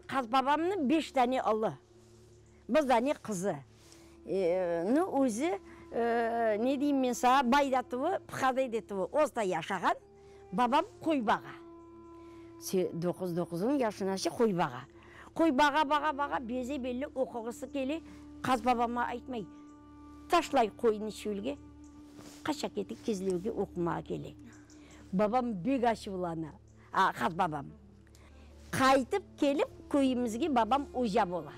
қаз бабамның 5 дәне ұлы. Біз дәне қызы. Өзі, не деймін мен саға, байдатуы, пықадайдетуы, оста яшаған, бабам қойбаға. 9-9 яшынашы қойбаға. Қойбаға, безе белі оқығысы келе, қаз бабама айтмай, ташлай қойыны шөлге, қаша кеті кезлеуге оқымаға келе. Бабам бек ашы боланы, қаз бабам. Қайтып келіп, көйімізге бабам ұжа бола.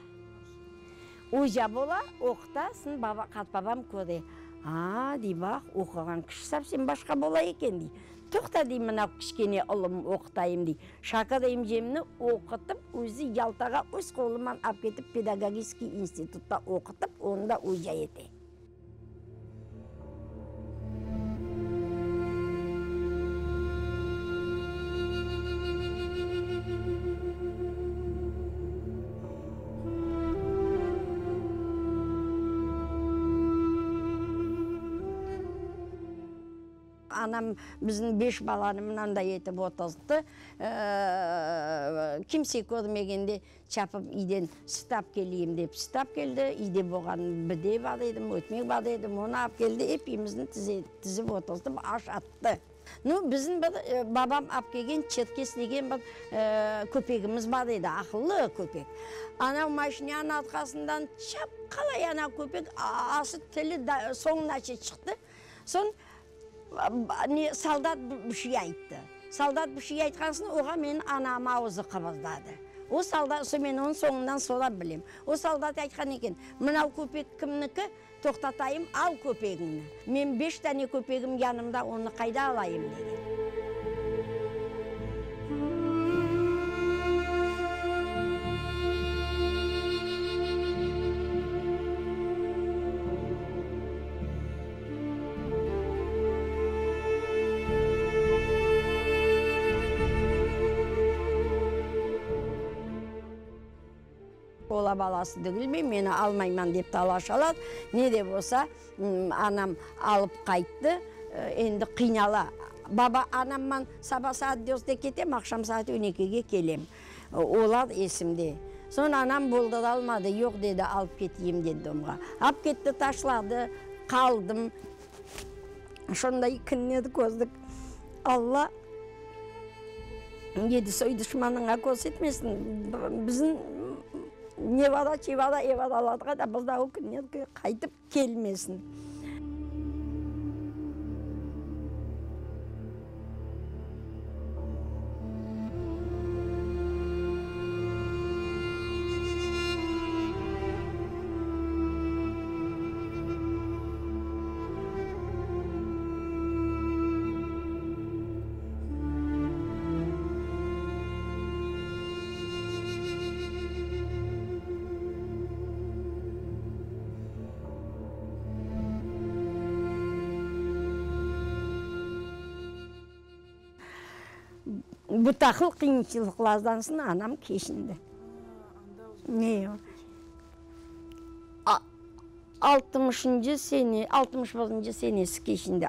Ұжа бола, оқытасын, қаз бабам көде. Дейбақ, оқыған кіші сен башқа бола екен, дей. Тоқта дей, мына кішкене ұлым оқытайым, дей. Шақадайым жеміні оқытып, өзі Ялтаға өз қолыман ап кетіп, педагогический институтта оқытып, онда ұжа ете. Анам біздің 5 баланы мынандай етіп отырды. Кімсе көрмегенде чапып үйден стап келейім деп стап келді. Үйде болған біде бар едім, өтмек бар едім. Оны ап келді, епіміздің тізіп отырды, аш атты. Біздің бабам ап келген Черкес деген көпегіміз бар еді, ақылы көпек. Анау машинаның арқасынан чап қалай ана көпек асы тілі соңына шықты. Сон солдат бүші айтты. Солдат бүші айтқансын, оға менің анам ауызы қабыздады. О солдат, мен оның соңынан сола білем. О солдат айтқан екен, мынау көпек кімнікі, тоқтатайым, ал көпегіңні. Мен 5 тәне көпегім янымда, оны қайда алайым деген. Ола баласы дүгілмей, мені алмайман деп талаш алады. Не де болса, анам алып қайтты, енді қинала. Баба анамман саба саат дөсте кетем, ақшам саат 12-ге келем. Олар есімде. Сон анам болдыра алмады, жоқ деді, алып кетейім деді omға. Алып кетті, ташлады, қалдым. Шондай күннеді көздік. Алла еді сой дұшманыңа көрсетмесін. Біздің Невада, чевада, евада аладыға да бұздағы күннен қайтып келмесін. Бұтақыл қиыншылықлаздансын анам кешінді. Не? 60-шы сенесі кешінді.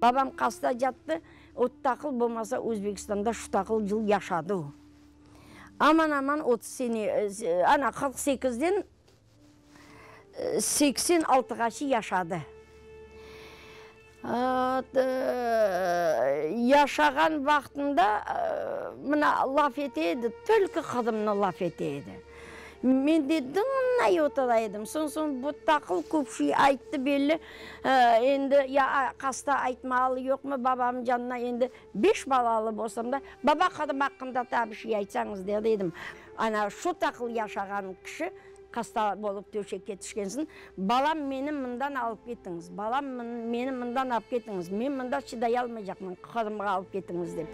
Бабам қаста жатты, оттақыл болмаса Өзбекстанда шутақыл жыл яшады. Аман-аман 30 сене, ана 48-ден 86-ға яшады. Яшаған вақтында мына лаф етеді, түлкі қадымны лаф етеді. Мен де дыңнай отырайдым. Сон бұттақыл көпші айтты белі, енді қаста айтмалы жоқ мы бабам жанына енді 5 балалы болсам да, баба қадым ақында табыши айтсаңыз дедім. Ана шутақыл яшаған кіші қаста болып төшекке түшкенсін, балам мені мұндан алып кеттіңіз, балам мені мұндан алып кеттіңіз, мен мұнда шыдай алмай жақмын, қадымға алып кеттіңіз деп.